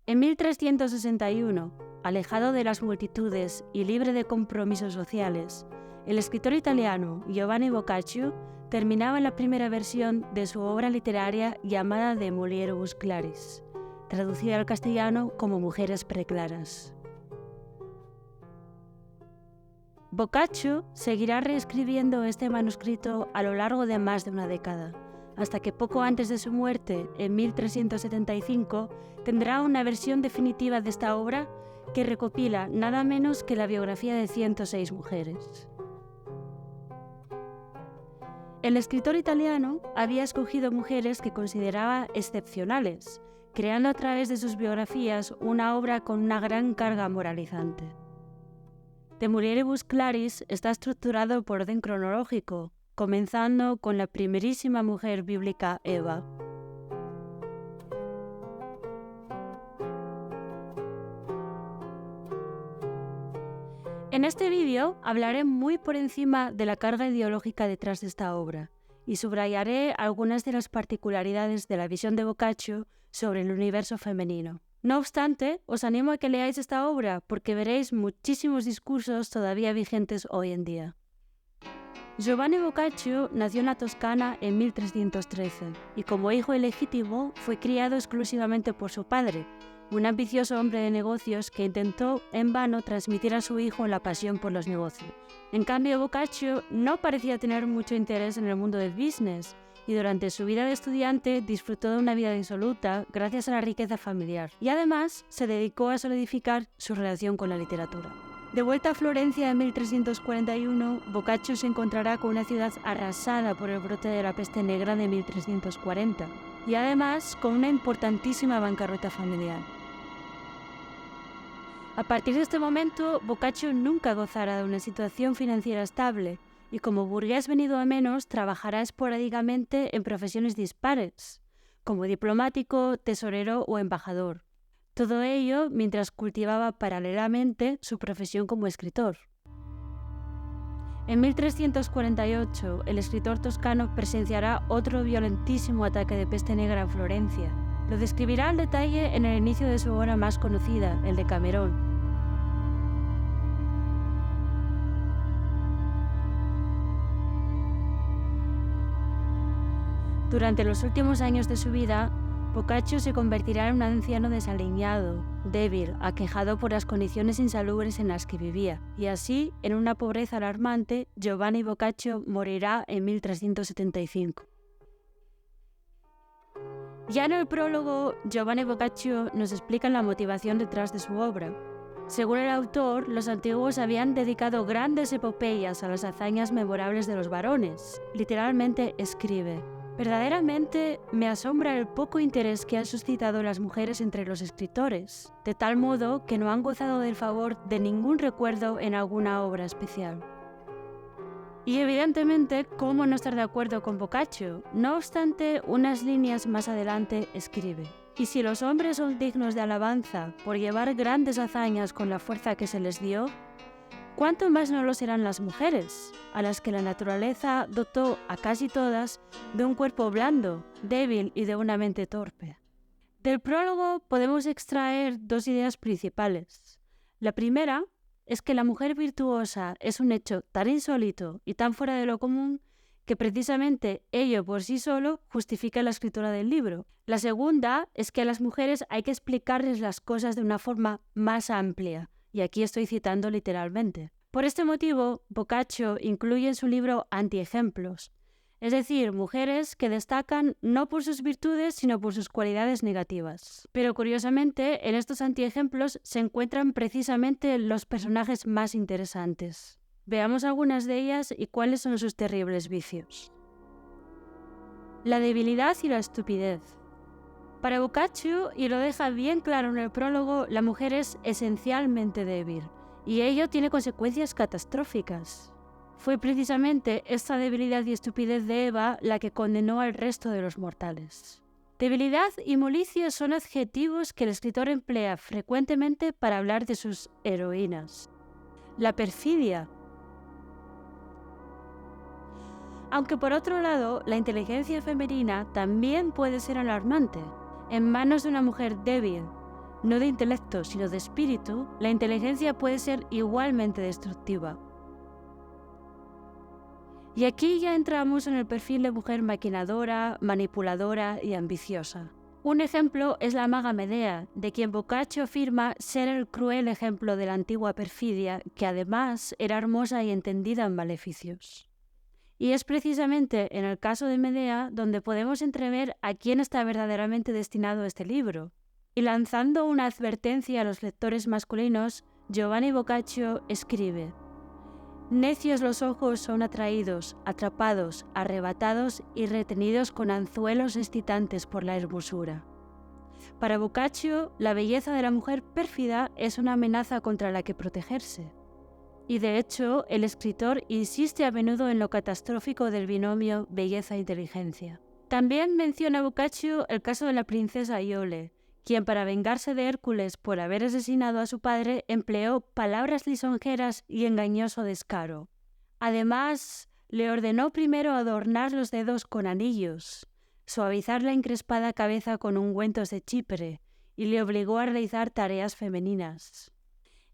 En 1361, alejado de las multitudes y libre de compromisos sociales, el escritor italiano Giovanni Boccaccio terminaba la primera versión de su obra literaria llamada De Mulieribus Claris, traducida al castellano como Mujeres Preclaras. Boccaccio seguirá reescribiendo este manuscrito a lo largo de más de una década, hasta que poco antes de su muerte, en 1375, tendrá una versión definitiva de esta obra que recopila nada menos que la biografía de 106 mujeres. El escritor italiano había escogido mujeres que consideraba excepcionales, creando a través de sus biografías una obra con una gran carga moralizante. De Mulieribus Claris está estructurado por orden cronológico, comenzando con la primerísima mujer bíblica Eva. En este vídeo hablaré muy por encima de la carga ideológica detrás de esta obra y subrayaré algunas de las particularidades de la visión de Boccaccio sobre el universo femenino. No obstante, os animo a que leáis esta obra porque veréis muchísimos discursos todavía vigentes hoy en día. Giovanni Boccaccio nació en la Toscana en 1313 y como hijo ilegítimo fue criado exclusivamente por su padre, un ambicioso hombre de negocios que intentó en vano transmitir a su hijo la pasión por los negocios. En cambio, Boccaccio no parecía tener mucho interés en el mundo del business y durante su vida de estudiante disfrutó de una vida disoluta gracias a la riqueza familiar y además se dedicó a solidificar su relación con la literatura. De vuelta a Florencia en 1341, Boccaccio se encontrará con una ciudad arrasada por el brote de la peste negra de 1340 y además con una importantísima bancarrota familiar. A partir de este momento, Boccaccio nunca gozará de una situación financiera estable y como burgués venido a menos trabajará esporádicamente en profesiones dispares, como diplomático, tesorero o embajador. Todo ello mientras cultivaba paralelamente su profesión como escritor. En 1348, el escritor toscano presenciará otro violentísimo ataque de peste negra en Florencia. Lo describirá al detalle en el inicio de su obra más conocida, el Decamerón. Durante los últimos años de su vida, Boccaccio se convertirá en un anciano desaliñado, débil, aquejado por las condiciones insalubres en las que vivía, y así, en una pobreza alarmante, Giovanni Boccaccio morirá en 1375. Ya en el prólogo, Giovanni Boccaccio nos explica la motivación detrás de su obra. Según el autor, los antiguos habían dedicado grandes epopeyas a las hazañas memorables de los varones. Literalmente escribe: verdaderamente me asombra el poco interés que han suscitado las mujeres entre los escritores, de tal modo que no han gozado del favor de ningún recuerdo en alguna obra especial. Y evidentemente, ¿cómo no estar de acuerdo con Boccaccio? No obstante, unas líneas más adelante escribe: y si los hombres son dignos de alabanza por llevar grandes hazañas con la fuerza que se les dio, ¿cuánto más no lo serán las mujeres, a las que la naturaleza dotó a casi todas de un cuerpo blando, débil y de una mente torpe? Del prólogo podemos extraer dos ideas principales. La primera es que la mujer virtuosa es un hecho tan insólito y tan fuera de lo común que precisamente ello por sí solo justifica la escritura del libro. La segunda es que a las mujeres hay que explicarles las cosas de una forma más amplia, y aquí estoy citando literalmente. Por este motivo, Boccaccio incluye en su libro antiejemplos, es decir, mujeres que destacan no por sus virtudes, sino por sus cualidades negativas. Pero curiosamente, en estos antiejemplos se encuentran precisamente los personajes más interesantes. Veamos algunas de ellas y cuáles son sus terribles vicios. La debilidad y la estupidez. Para Boccaccio, y lo deja bien claro en el prólogo, la mujer es esencialmente débil, y ello tiene consecuencias catastróficas. Fue precisamente esta debilidad y estupidez de Eva la que condenó al resto de los mortales. Debilidad y molicie son adjetivos que el escritor emplea frecuentemente para hablar de sus heroínas. La perfidia. Aunque por otro lado, la inteligencia femenina también puede ser alarmante. En manos de una mujer débil, no de intelecto, sino de espíritu, la inteligencia puede ser igualmente destructiva. Y aquí ya entramos en el perfil de mujer maquinadora, manipuladora y ambiciosa. Un ejemplo es la maga Medea, de quien Boccaccio afirma ser el cruel ejemplo de la antigua perfidia, que además era hermosa y entendida en maleficios. Y es precisamente en el caso de Medea donde podemos entrever a quién está verdaderamente destinado este libro. Y lanzando una advertencia a los lectores masculinos, Giovanni Boccaccio escribe: «Necios los ojos son atraídos, atrapados, arrebatados y retenidos con anzuelos excitantes por la hermosura». Para Boccaccio, la belleza de la mujer pérfida es una amenaza contra la que protegerse. Y de hecho, el escritor insiste a menudo en lo catastrófico del binomio belleza-inteligencia. También menciona Boccaccio el caso de la princesa Iole, quien para vengarse de Hércules por haber asesinado a su padre empleó palabras lisonjeras y engañoso descaro. Además, le ordenó primero adornar los dedos con anillos, suavizar la encrespada cabeza con ungüentos de Chipre y le obligó a realizar tareas femeninas.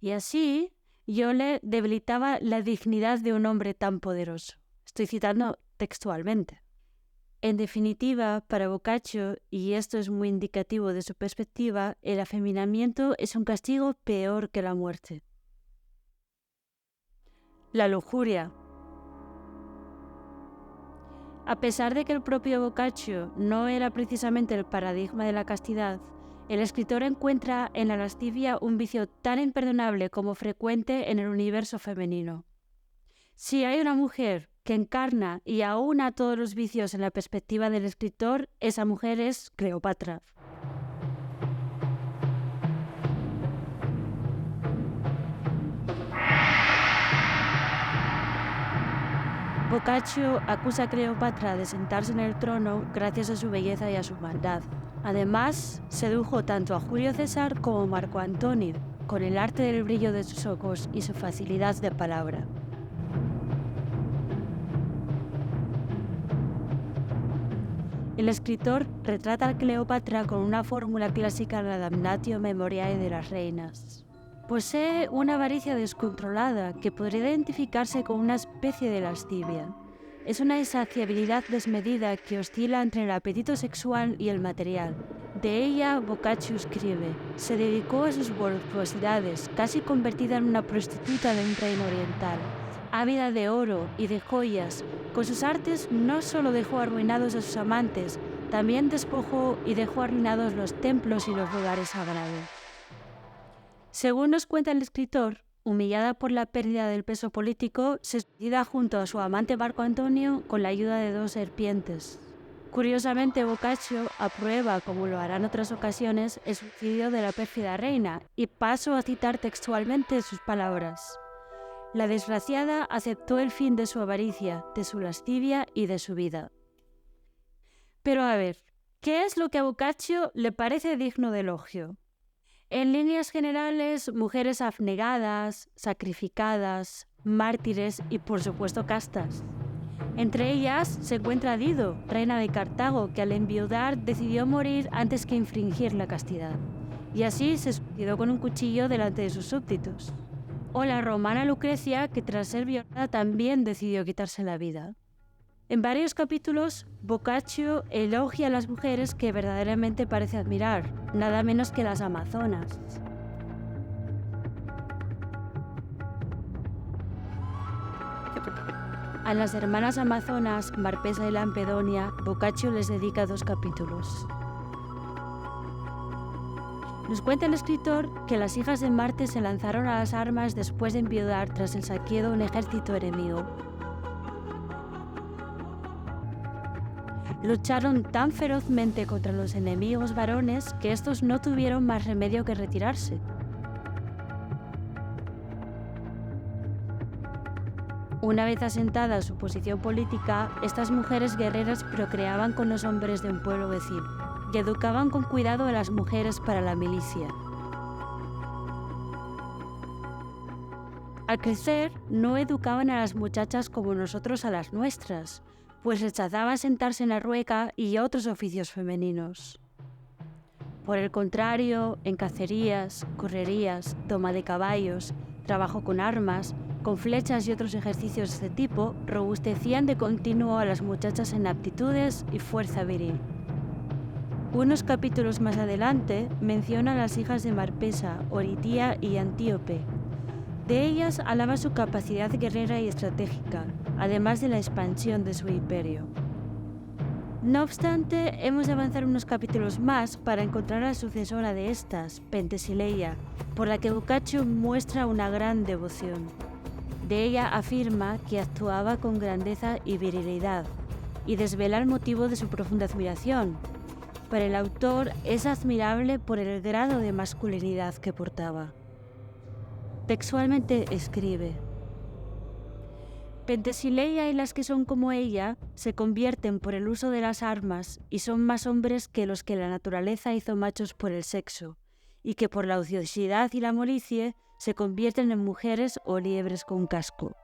Y así, Iole debilitaba la dignidad de un hombre tan poderoso. Estoy citando textualmente. En definitiva, para Boccaccio, y esto es muy indicativo de su perspectiva, el afeminamiento es un castigo peor que la muerte. La lujuria. A pesar de que el propio Boccaccio no era precisamente el paradigma de la castidad, el escritor encuentra en la lascivia un vicio tan imperdonable como frecuente en el universo femenino. Si hay una mujer que encarna y aúna todos los vicios en la perspectiva del escritor, esa mujer es Cleopatra. Boccaccio acusa a Cleopatra de sentarse en el trono gracias a su belleza y a su maldad. Además, sedujo tanto a Julio César como a Marco Antonio, con el arte del brillo de sus ojos y su facilidad de palabra. El escritor retrata a Cleopatra con una fórmula clásica de la damnatio memoriae de las reinas. Posee una avaricia descontrolada que podría identificarse con una especie de lascivia. Es una insaciabilidad desmedida que oscila entre el apetito sexual y el material. De ella, Boccaccio escribe: «Se dedicó a sus voluptuosidades, casi convertida en una prostituta de un reino oriental. Ávida de oro y de joyas, con sus artes no solo dejó arruinados a sus amantes, también despojó y dejó arruinados los templos y los lugares sagrados». Según nos cuenta el escritor, humillada por la pérdida del peso político, se suicida junto a su amante Marco Antonio con la ayuda de 2 serpientes. Curiosamente, Boccaccio aprueba, como lo hará en otras ocasiones, el suicidio de la pérfida reina, y paso a citar textualmente sus palabras: «La desgraciada aceptó el fin de su avaricia, de su lascivia y de su vida». Pero a ver, ¿qué es lo que a Boccaccio le parece digno de elogio? En líneas generales, mujeres abnegadas, sacrificadas, mártires y por supuesto castas. Entre ellas se encuentra Dido, reina de Cartago, que al enviudar decidió morir antes que infringir la castidad, y así se suicidó con un cuchillo delante de sus súbditos. O la romana Lucrecia, que tras ser violada también decidió quitarse la vida. En varios capítulos, Boccaccio elogia a las mujeres que verdaderamente parece admirar, nada menos que las amazonas. A las hermanas amazonas, Marpesa y Lampedonia, Boccaccio les dedica 2 capítulos. Nos cuenta el escritor que las hijas de Marte se lanzaron a las armas después de enviudar tras el saqueo de un ejército enemigo. Lucharon tan ferozmente contra los enemigos varones que estos no tuvieron más remedio que retirarse. Una vez asentada su posición política, estas mujeres guerreras procreaban con los hombres de un pueblo vecino y educaban con cuidado a las mujeres para la milicia. Al crecer, no educaban a las muchachas como nosotros a las nuestras, pues rechazaban sentarse en la rueca y otros oficios femeninos. Por el contrario, en cacerías, correrías, toma de caballos, trabajo con armas, con flechas y otros ejercicios de este tipo, robustecían de continuo a las muchachas en aptitudes y fuerza viril. Unos capítulos más adelante menciona a las hijas de Marpesa, Oritía y Antíope. De ellas alaba su capacidad guerrera y estratégica, además de la expansión de su imperio. No obstante, hemos de avanzar unos capítulos más para encontrar a la sucesora de estas, Pentesileia, por la que Boccaccio muestra una gran devoción. De ella afirma que actuaba con grandeza y virilidad, y desvela el motivo de su profunda admiración. Para el autor es admirable por el grado de masculinidad que portaba. Textualmente escribe: Pentesileia y las que son como ella se convierten por el uso de las armas y son más hombres que los que la naturaleza hizo machos por el sexo, y que por la ociosidad y la molicie se convierten en mujeres o liebres con casco.